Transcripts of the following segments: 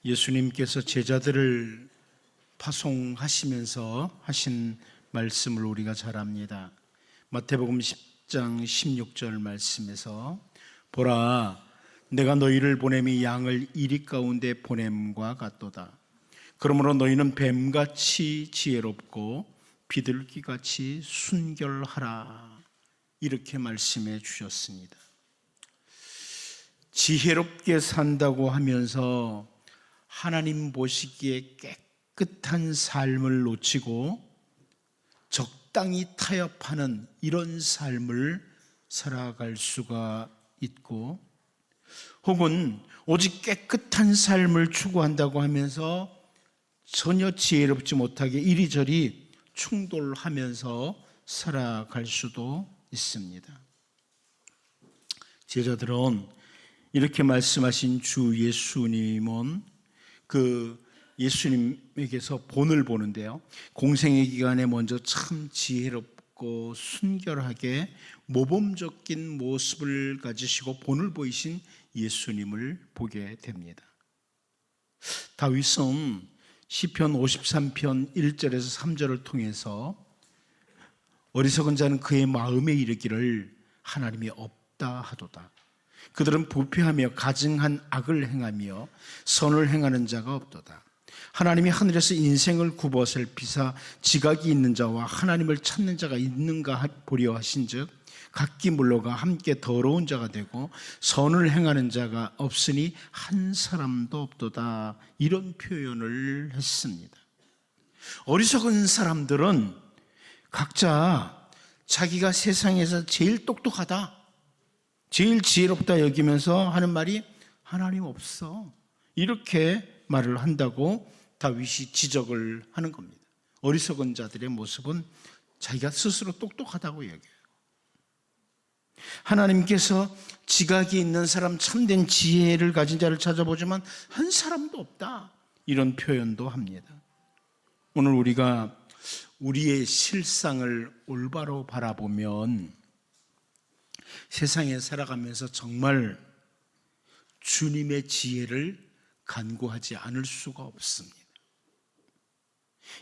예수님께서 제자들을 파송하시면서 하신 말씀을 우리가 잘 압니다. 마태복음 10장 16절 말씀에서 보라, 내가 너희를 보냄이 양을 이리 가운데 보냄과 같도다. 그러므로 너희는 뱀같이 지혜롭고 비둘기같이 순결하라. 이렇게 말씀해 주셨습니다. 지혜롭게 산다고 하면서 하나님 보시기에 깨끗한 삶을 놓치고 적당히 타협하는 이런 삶을 살아갈 수가 있고, 혹은 오직 깨끗한 삶을 추구한다고 하면서 전혀 지혜롭지 못하게 이리저리 충돌하면서 살아갈 수도 있습니다. 제자들은 이렇게 말씀하신 주 예수님은 예수님에게서 본을 보는데요, 공생의 기간에 먼저 참 지혜롭고 순결하게 모범적인 모습을 가지시고 본을 보이신 예수님을 보게 됩니다. 다윗은 시편 53편 1절에서 3절을 통해서 어리석은 자는 그의 마음에 이르기를 하나님이 없다 하도다. 그들은 부패하며 가증한 악을 행하며 선을 행하는 자가 없도다. 하나님이 하늘에서 인생을 굽어 살피사 지각이 있는 자와 하나님을 찾는 자가 있는가 보려 하신즉 각기 물러가 함께 더러운 자가 되고 선을 행하는 자가 없으니 한 사람도 없도다. 이런 표현을 했습니다. 어리석은 사람들은 각자 자기가 세상에서 제일 똑똑하다, 제일 지혜롭다 여기면서 하는 말이 하나님 없어, 이렇게 말을 한다고 다윗이 지적을 하는 겁니다. 어리석은 자들의 모습은 자기가 스스로 똑똑하다고 여겨요. 하나님께서 지각이 있는 사람, 참된 지혜를 가진 자를 찾아보지만 한 사람도 없다, 이런 표현도 합니다. 오늘 우리가 우리의 실상을 올바로 바라보면 세상에 살아가면서 정말 주님의 지혜를 간구하지 않을 수가 없습니다.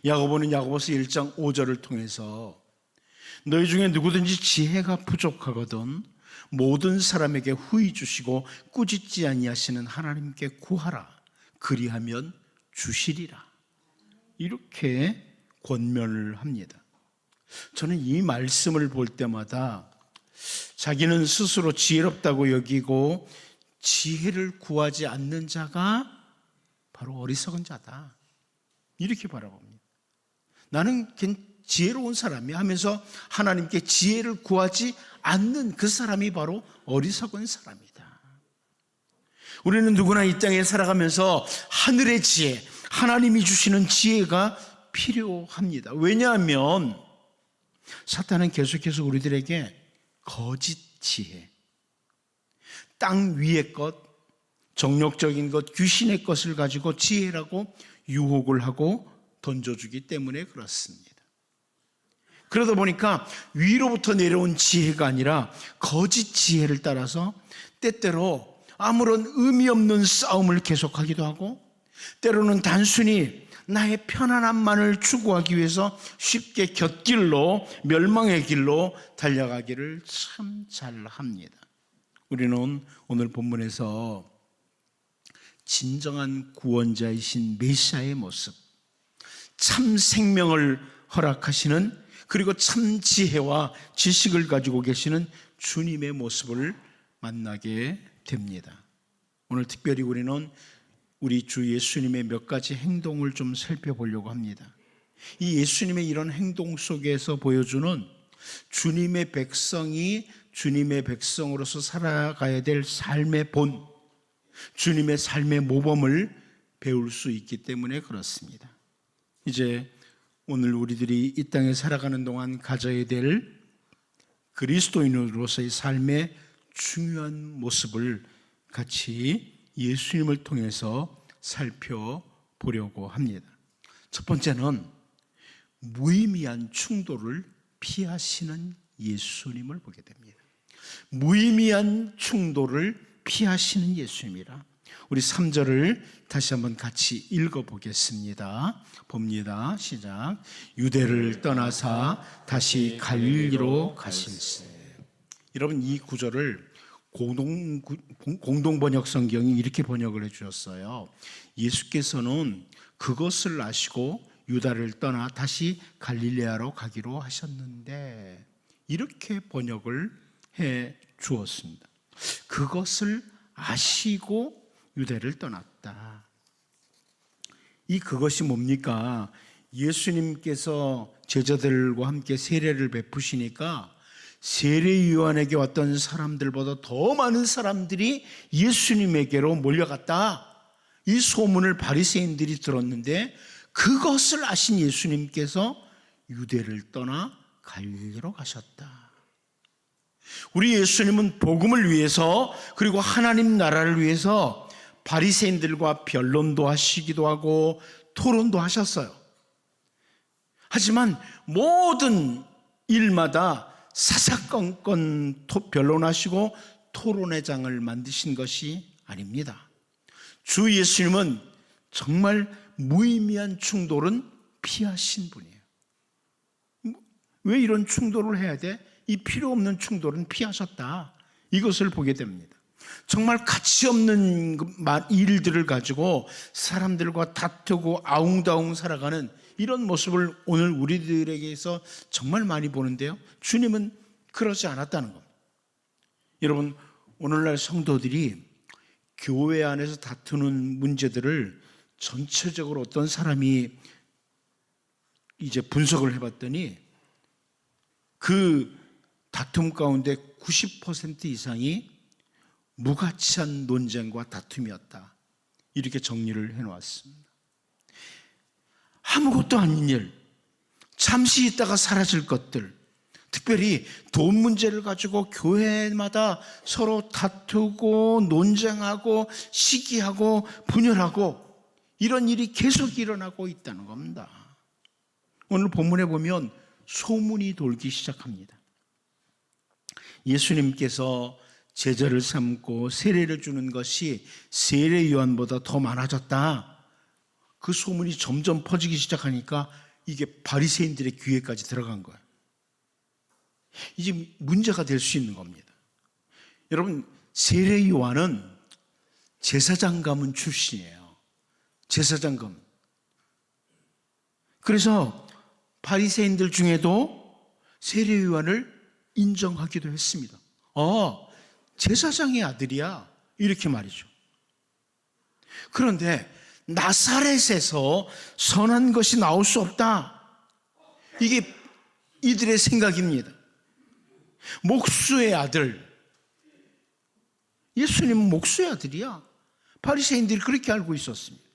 야고보는 야고보서 1장 5절을 통해서 너희 중에 누구든지 지혜가 부족하거든 모든 사람에게 후히 주시고 꾸짖지 아니하시는 하나님께 구하라. 그리하면 주시리라. 이렇게 권면을 합니다. 저는 이 말씀을 볼 때마다 자기는 스스로 지혜롭다고 여기고 지혜를 구하지 않는 자가 바로 어리석은 자다, 이렇게 바라봅니다. 나는 지혜로운 사람이 하면서 하나님께 지혜를 구하지 않는 그 사람이 바로 어리석은 사람이다. 우리는 누구나 이 땅에 살아가면서 하늘의 지혜, 하나님이 주시는 지혜가 필요합니다. 왜냐하면 사탄은 계속해서 우리들에게 거짓 지혜, 땅 위의 것, 정욕적인 것, 귀신의 것을 가지고 지혜라고 유혹을 하고 던져주기 때문에 그렇습니다. 그러다 보니까 위로부터 내려온 지혜가 아니라 거짓 지혜를 따라서 때때로 아무런 의미 없는 싸움을 계속하기도 하고, 때로는 단순히 나의 편안함만을 추구하기 위해서 쉽게 곁길로, 멸망의 길로 달려가기를 참 잘합니다. 우리는 오늘 본문에서 진정한 구원자이신 메시아의 모습, 참 생명을 허락하시는, 그리고 참 지혜와 지식을 가지고 계시는 주님의 모습을 만나게 됩니다. 오늘 특별히 우리는 우리 주 예수님의 몇 가지 행동을 좀 살펴보려고 합니다. 이 예수님의 이런 행동 속에서 보여주는 주님의 백성이 주님의 백성으로서 살아가야 될 삶의 본, 주님의 삶의 모범을 배울 수 있기 때문에 그렇습니다. 이제 오늘 우리들이 이 땅에 살아가는 동안 가져야 될 그리스도인으로서의 삶의 중요한 모습을 같이 예수님을 통해서 살펴보려고 합니다. 첫 번째는 무의미한 충돌을 피하시는 예수님을 보게 됩니다. 무의미한 충돌을 피하시는 예수님이라. 우리 3절을 다시 한번 같이 읽어보겠습니다. 봅니다. 시작. 유대를 떠나사 다시 갈릴리로 가실세. 여러분, 이 구절을 공동번역 성경이 이렇게 번역을 해주셨어요. 예수께서는 그것을 아시고 유다를 떠나 다시 갈릴레아로 가기로 하셨는데, 이렇게 번역을 해 주었습니다. 그것을 아시고 유대를 떠났다. 이 그것이 뭡니까? 예수님께서 제자들과 함께 세례를 베푸시니까 세례 요한에게 왔던 사람들보다 더 많은 사람들이 예수님에게로 몰려갔다. 이 소문을 바리새인들이 들었는데, 그것을 아신 예수님께서 유대를 떠나 갈릴리로 가셨다. 우리 예수님은 복음을 위해서, 그리고 하나님 나라를 위해서 바리새인들과 변론도 하시기도 하고 토론도 하셨어요. 하지만 모든 일마다 사사건건 변론하시고 토론의 장을 만드신 것이 아닙니다. 주 예수님은 정말 무의미한 충돌은 피하신 분이에요. 왜 이런 충돌을 해야 돼? 이 필요 없는 충돌은 피하셨다. 이것을 보게 됩니다. 정말 가치 없는 일들을 가지고 사람들과 다투고 아웅다웅 살아가는 이런 모습을 오늘 우리들에게서 정말 많이 보는데요, 주님은 그러지 않았다는 겁니다. 여러분, 오늘날 성도들이 교회 안에서 다투는 문제들을 전체적으로 어떤 사람이 이제 분석을 해봤더니 그 다툼 가운데 90% 이상이 무가치한 논쟁과 다툼이었다. 이렇게 정리를 해놓았습니다. 아무것도 아닌 일, 잠시 있다가 사라질 것들, 특별히 돈 문제를 가지고 교회마다 서로 다투고 논쟁하고 시기하고 분열하고 이런 일이 계속 일어나고 있다는 겁니다. 오늘 본문에 보면 소문이 돌기 시작합니다. 예수님께서 제자를 삼고 세례를 주는 것이 세례 요한보다 더 많아졌다. 그 소문이 점점 퍼지기 시작하니까 이게 바리새인들의 귀에까지 들어간 거예요. 이제 문제가 될 수 있는 겁니다. 여러분, 세례 요한은 제사장 가문 출신이에요. 제사장 가문. 그래서 바리새인들 중에도 세례 요한을 인정하기도 했습니다. 제사장의 아들이야, 이렇게 말이죠. 그런데 나사렛에서 선한 것이 나올 수 없다, 이게 이들의 생각입니다. 목수의 아들, 예수님은 목수의 아들이야. 바리새인들이 그렇게 알고 있었습니다.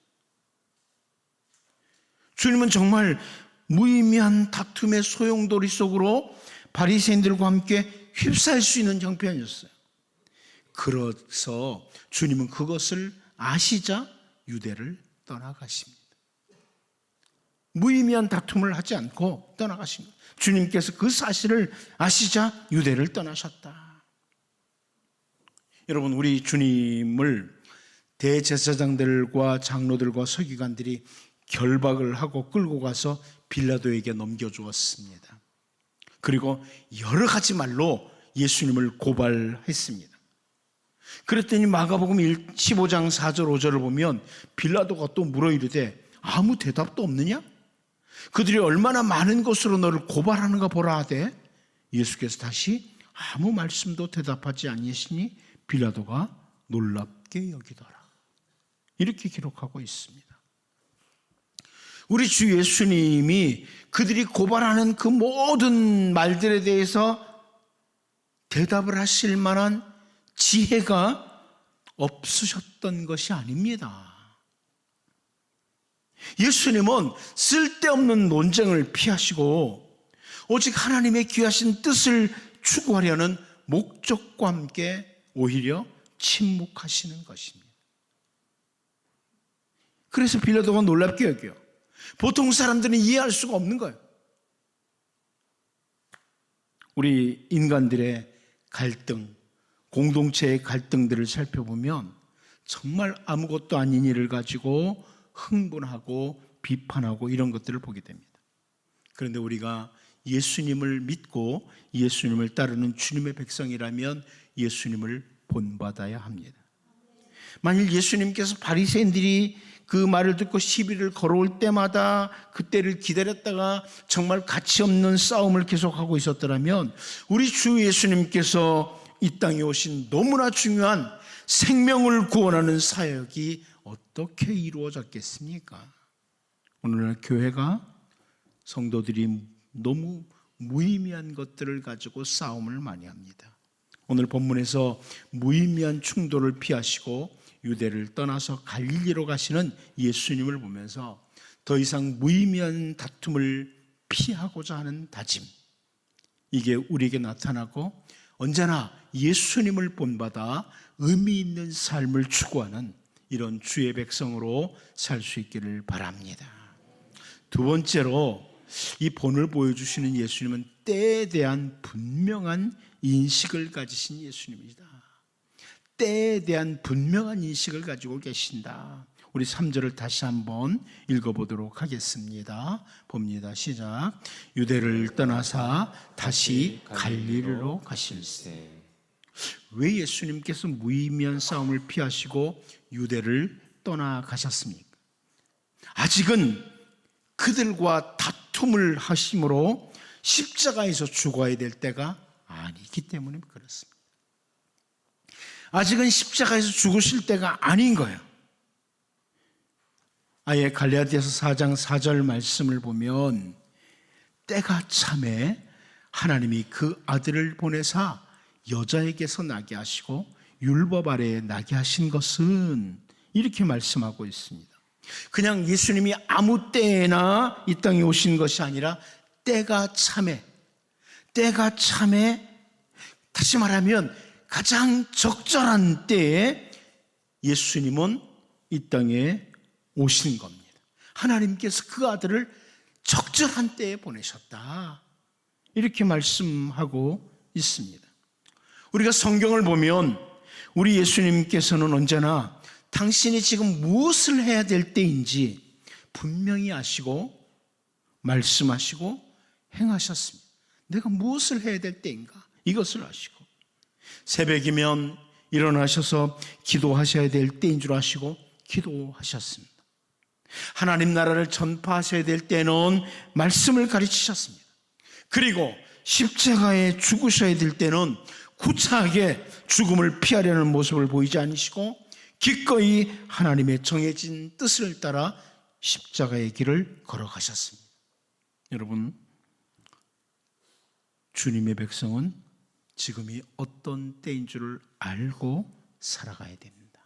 주님은 정말 무의미한 다툼의 소용돌이 속으로 바리새인들과 함께 휩싸일 수 있는 형편이었어요. 그래서 주님은 그것을 아시자 유대를 떠나가십니다. 무의미한 다툼을 하지 않고 떠나가십니다. 주님께서 그 사실을 아시자 유대를 떠나셨다. 여러분, 우리 주님을 대제사장들과 장로들과 서기관들이 결박을 하고 끌고 가서 빌라도에게 넘겨주었습니다. 그리고 여러 가지 말로 예수님을 고발했습니다. 그랬더니 마가복음 15장 4절 5절을 보면 빌라도가 또 물어 이르되 아무 대답도 없느냐? 그들이 얼마나 많은 것으로 너를 고발하는가 보라 하되 예수께서 다시 아무 말씀도 대답하지 아니하시니 빌라도가 놀랍게 여기더라. 이렇게 기록하고 있습니다. 우리 주 예수님이 그들이 고발하는 그 모든 말들에 대해서 대답을 하실 만한 지혜가 없으셨던 것이 아닙니다. 예수님은 쓸데없는 논쟁을 피하시고 오직 하나님의 귀하신 뜻을 추구하려는 목적과 함께 오히려 침묵하시는 것입니다. 그래서 빌라도가 놀랍게 여겨요. 보통 사람들은 이해할 수가 없는 거예요. 우리 인간들의 갈등, 공동체의 갈등들을 살펴보면 정말 아무것도 아닌 일을 가지고 흥분하고 비판하고 이런 것들을 보게 됩니다. 그런데 우리가 예수님을 믿고 예수님을 따르는 주님의 백성이라면 예수님을 본받아야 합니다. 만일 예수님께서 바리새인들이 그 말을 듣고 시비를 걸어올 때마다 그때를 기다렸다가 정말 가치 없는 싸움을 계속하고 있었더라면 우리 주 예수님께서 이 땅에 오신 너무나 중요한 생명을 구원하는 사역이 어떻게 이루어졌겠습니까? 오늘날 교회가 성도들이 너무 무의미한 것들을 가지고 싸움을 많이 합니다. 오늘 본문에서 무의미한 충돌을 피하시고 유대를 떠나서 갈릴리로 가시는 예수님을 보면서 더 이상 무의미한 다툼을 피하고자 하는 다짐, 이게 우리에게 나타나고 언제나 예수님을 본받아 의미 있는 삶을 추구하는 이런 주의 백성으로 살 수 있기를 바랍니다. 두 번째로 이 본을 보여주시는 예수님은 때에 대한 분명한 인식을 가지신 예수님이다. 때에 대한 분명한 인식을 가지고 계신다. 우리 3절을 다시 한번 읽어보도록 하겠습니다. 봅니다. 시작. 유대를 떠나사 다시 갈릴리로 가실세. 왜 예수님께서 무의미한 싸움을 피하시고 유대를 떠나가셨습니까? 아직은 그들과 다툼을 하심으로 십자가에서 죽어야 될 때가 아니기 때문에 그렇습니다. 아직은 십자가에서 죽으실 때가 아닌 거예요. 아예 갈라디아서 4장 4절 말씀을 보면 때가 참에 하나님이 그 아들을 보내사 여자에게서 나게 하시고 율법 아래에 나게 하신 것은 이렇게 말씀하고 있습니다. 그냥 예수님이 아무 때에나 이 땅에 오신 것이 아니라 때가 참에 다시 말하면 가장 적절한 때에 예수님은 이 땅에 오신 겁니다. 하나님께서 그 아들을 적절한 때에 보내셨다. 이렇게 말씀하고 있습니다. 우리가 성경을 보면 우리 예수님께서는 언제나 당신이 지금 무엇을 해야 될 때인지 분명히 아시고 말씀하시고 행하셨습니다. 내가 무엇을 해야 될 때인가 이것을 아시고 새벽이면 일어나셔서 기도하셔야 될 때인 줄 아시고 기도하셨습니다. 하나님 나라를 전파하셔야 될 때는 말씀을 가르치셨습니다. 그리고 십자가에 죽으셔야 될 때는 구차하게 죽음을 피하려는 모습을 보이지 않으시고 기꺼이 하나님의 정해진 뜻을 따라 십자가의 길을 걸어가셨습니다. 여러분, 주님의 백성은 지금이 어떤 때인 줄을 알고 살아가야 됩니다.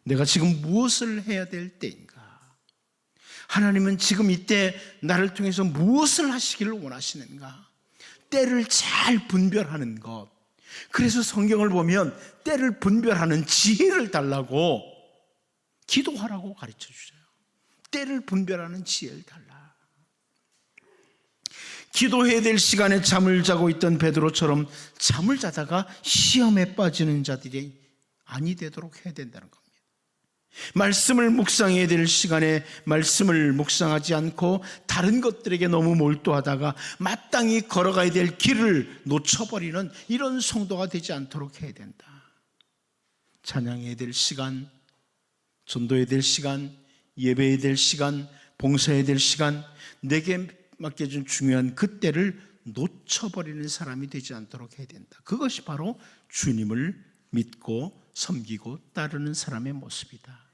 내가 지금 무엇을 해야 될 때인가? 하나님은 지금 이때 나를 통해서 무엇을 하시기를 원하시는가? 때를 잘 분별하는 것. 그래서 성경을 보면 때를 분별하는 지혜를 달라고 기도하라고 가르쳐 주셔요. 때를 분별하는 지혜를 달라. 기도해야 될 시간에 잠을 자고 있던 베드로처럼 잠을 자다가 시험에 빠지는 자들이 아니 되도록 해야 된다는 겁니다. 말씀을 묵상해야 될 시간에 말씀을 묵상하지 않고 다른 것들에게 너무 몰두하다가 마땅히 걸어가야 될 길을 놓쳐버리는 이런 성도가 되지 않도록 해야 된다. 찬양해야 될 시간, 전도해야 될 시간, 예배해야 될 시간, 봉사해야 될 시간, 내게 맡겨준 중요한 그 때를 놓쳐버리는 사람이 되지 않도록 해야 된다. 그것이 바로 주님을 믿고 섬기고 따르는 사람의 모습이다.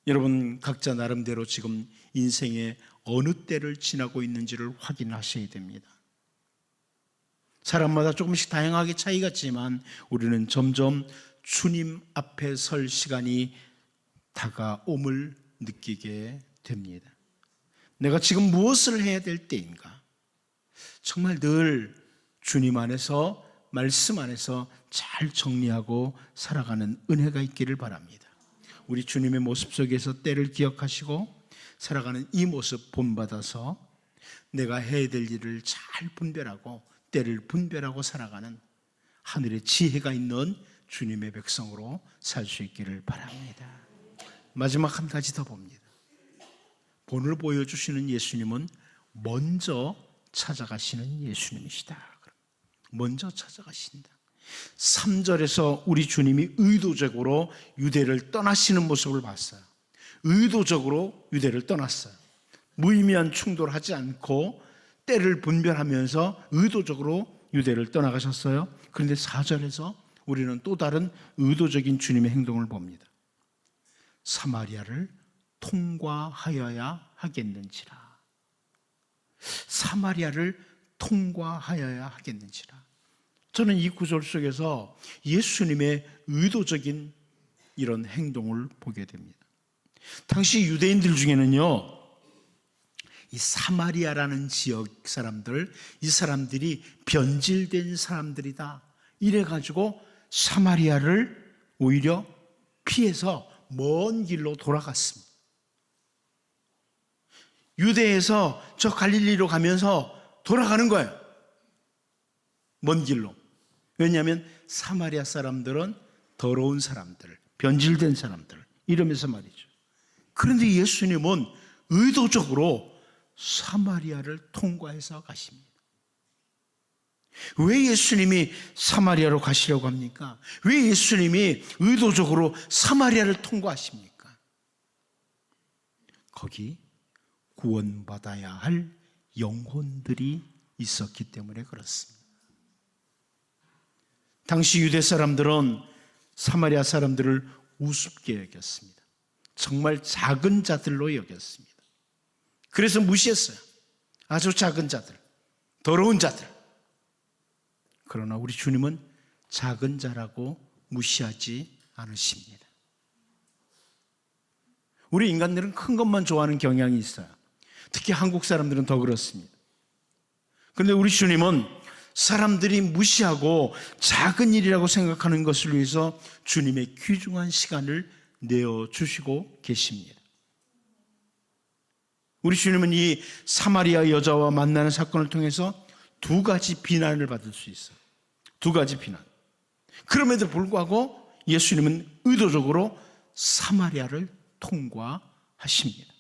여러분 각자 나름대로 지금 인생의 어느 때를 지나고 있는지를 확인하셔야 됩니다. 사람마다 조금씩 다양하게 차이가 있지만 우리는 점점 주님 앞에 설 시간이 다가옴을 느끼게 됩니다. 내가 지금 무엇을 해야 될 때인가? 정말 늘 주님 안에서 말씀 안에서 잘 정리하고 살아가는 은혜가 있기를 바랍니다. 우리 주님의 모습 속에서 때를 기억하시고 살아가는 이 모습 본받아서 내가 해야 될 일을 잘 분별하고 때를 분별하고 살아가는 하늘의 지혜가 있는 주님의 백성으로 살 수 있기를 바랍니다. 마지막 한 가지 더 봅니다. 본을 보여주시는 예수님은 먼저 찾아가시는 예수님이시다. 먼저 찾아가신다. 3절에서 우리 주님이 의도적으로 유대를 떠나시는 모습을 봤어요. 의도적으로 유대를 떠났어요. 무의미한 충돌하지 않고 때를 분별하면서 의도적으로 유대를 떠나가셨어요. 그런데 4절에서 우리는 또 다른 의도적인 주님의 행동을 봅니다. 사마리아를 통과하여야 하겠는지라. 사마리아를 통과하여야 하겠는지라. 저는 이 구절 속에서 예수님의 의도적인 이런 행동을 보게 됩니다. 당시 유대인들 중에는요, 이 사마리아라는 지역 사람들, 이 사람들이 변질된 사람들이다, 이래가지고 사마리아를 오히려 피해서 먼 길로 돌아갔습니다. 유대에서 저 갈릴리로 가면서 돌아가는 거예요. 먼 길로. 왜냐하면 사마리아 사람들은 더러운 사람들, 변질된 사람들, 이러면서 말이죠. 그런데 예수님은 의도적으로 사마리아를 통과해서 가십니다. 왜 예수님이 사마리아로 가시려고 합니까? 왜 예수님이 의도적으로 사마리아를 통과하십니까? 거기 구원받아야 할 영혼들이 있었기 때문에 그렇습니다. 당시 유대 사람들은 사마리아 사람들을 우습게 여겼습니다. 정말 작은 자들로 여겼습니다. 그래서 무시했어요. 아주 작은 자들, 더러운 자들. 그러나 우리 주님은 작은 자라고 무시하지 않으십니다. 우리 인간들은 큰 것만 좋아하는 경향이 있어요. 특히 한국 사람들은 더 그렇습니다. 그런데 우리 주님은 사람들이 무시하고 작은 일이라고 생각하는 것을 위해서 주님의 귀중한 시간을 내어주시고 계십니다. 우리 주님은 이 사마리아 여자와 만나는 사건을 통해서 두 가지 비난을 받을 수 있어요. 두 가지 비난. 그럼에도 불구하고 예수님은 의도적으로 사마리아를 통과하십니다.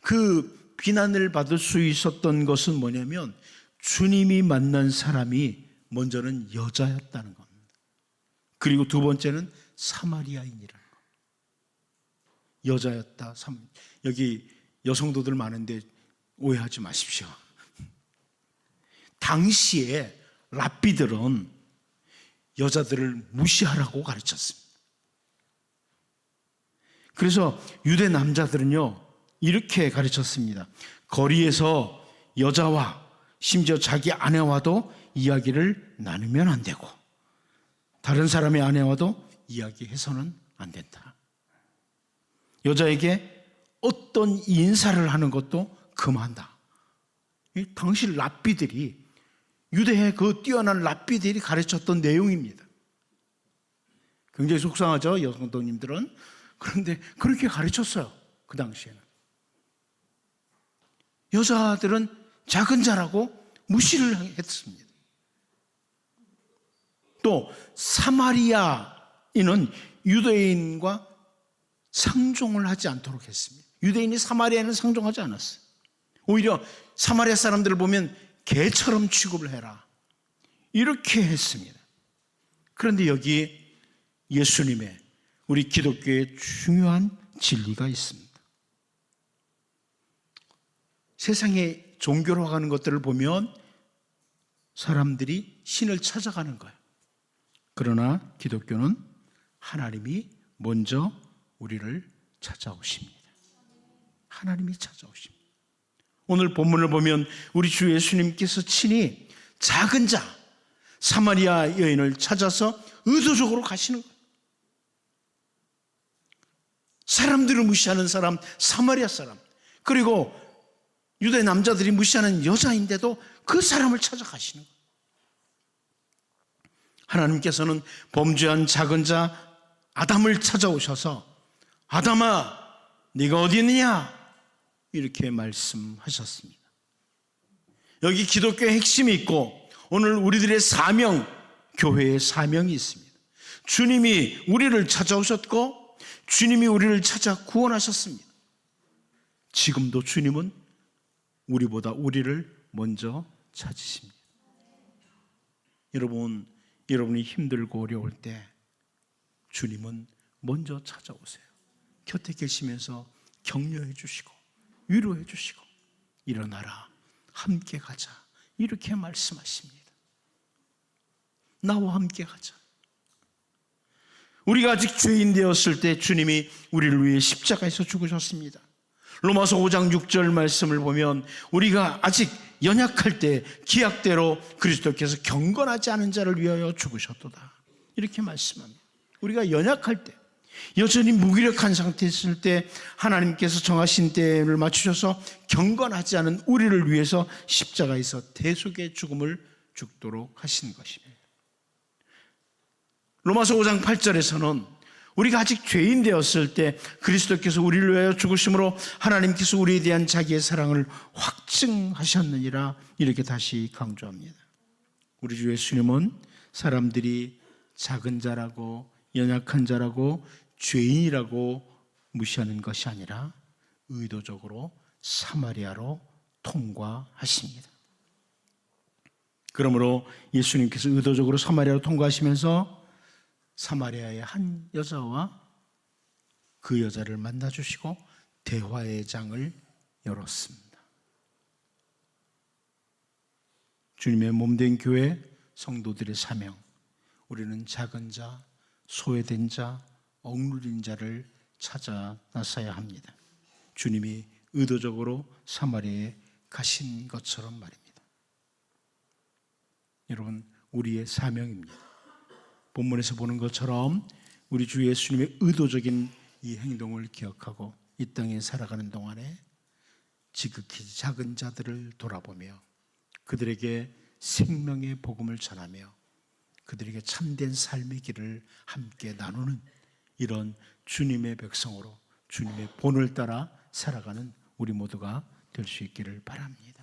그 비난을 받을 수 있었던 것은 뭐냐면 주님이 만난 사람이 먼저는 여자였다는 겁니다. 그리고 두 번째는 사마리아인이라는 것. 여자였다. 여기 여성도들 많은데 오해하지 마십시오. 당시에 랍비들은 여자들을 무시하라고 가르쳤습니다. 그래서 유대 남자들은요, 이렇게 가르쳤습니다. 거리에서 여자와 심지어 자기 아내와도 이야기를 나누면 안 되고 다른 사람의 아내와도 이야기해서는 안 된다. 여자에게 어떤 인사를 하는 것도 금한다. 당시 랍비들이, 유대의 그 뛰어난 랍비들이 가르쳤던 내용입니다. 굉장히 속상하죠, 여성도님들은. 그런데 그렇게 가르쳤어요, 그 당시에는. 여자들은 작은 자라고 무시를 했습니다. 또 사마리아인은 유대인과 상종을 하지 않도록 했습니다. 유대인이 사마리아인은 상종하지 않았어요. 오히려 사마리아 사람들을 보면 개처럼 취급을 해라, 이렇게 했습니다. 그런데 여기 예수님의, 우리 기독교의 중요한 진리가 있습니다. 세상에 종교로 가는 것들을 보면 사람들이 신을 찾아가는 거예요. 그러나 기독교는 하나님이 먼저 우리를 찾아오십니다. 하나님이 찾아오십니다. 오늘 본문을 보면 우리 주 예수님께서 친히 작은 자 사마리아 여인을 찾아서 의도적으로 가시는 거예요. 사람들을 무시하는 사람, 사마리아 사람, 그리고 유대 남자들이 무시하는 여자인데도 그 사람을 찾아가시는 거예요. 하나님께서는 범죄한 작은 자 아담을 찾아오셔서 아담아, 네가 어디 있느냐? 이렇게 말씀하셨습니다. 여기 기독교의 핵심이 있고 오늘 우리들의 사명, 교회의 사명이 있습니다. 주님이 우리를 찾아오셨고 주님이 우리를 찾아 구원하셨습니다. 지금도 주님은 우리보다 우리를 먼저 찾으십니다. 여러분이 힘들고 어려울 때 주님은 먼저 찾아오세요. 곁에 계시면서 격려해 주시고 위로해 주시고 일어나라, 함께 가자, 이렇게 말씀하십니다. 나와 함께 가자. 우리가 아직 죄인 되었을 때 주님이 우리를 위해 십자가에서 죽으셨습니다. 로마서 5장 6절 말씀을 보면 우리가 아직 연약할 때 기약대로 그리스도께서 경건하지 않은 자를 위하여 죽으셨도다, 이렇게 말씀합니다. 우리가 연약할 때, 여전히 무기력한 상태에 있을 때 하나님께서 정하신 때를 맞추셔서 경건하지 않은 우리를 위해서 십자가에서 대속의 죽음을 죽도록 하신 것입니다. 로마서 5장 8절에서는 우리가 아직 죄인 되었을 때 그리스도께서 우리를 위하여 죽으심으로 하나님께서 우리에 대한 자기의 사랑을 확증하셨느니라, 이렇게 다시 강조합니다. 우리 주 예수님은 사람들이 작은 자라고 연약한 자라고 죄인이라고 무시하는 것이 아니라 의도적으로 사마리아로 통과하십니다. 그러므로 예수님께서 의도적으로 사마리아로 통과하시면서 사마리아의 한 여자와 그 여자를 만나주시고 대화의 장을 열었습니다. 주님의 몸된 교회 성도들의 사명, 우리는 작은 자, 소외된 자, 억누린 자를 찾아 나서야 합니다. 주님이 의도적으로 사마리아에 가신 것처럼 말입니다. 여러분, 우리의 사명입니다. 본문에서 보는 것처럼 우리 주 예수님의 의도적인 이 행동을 기억하고 이 땅에 살아가는 동안에 지극히 작은 자들을 돌아보며 그들에게 생명의 복음을 전하며 그들에게 참된 삶의 길을 함께 나누는 이런 주님의 백성으로 주님의 본을 따라 살아가는 우리 모두가 될 수 있기를 바랍니다.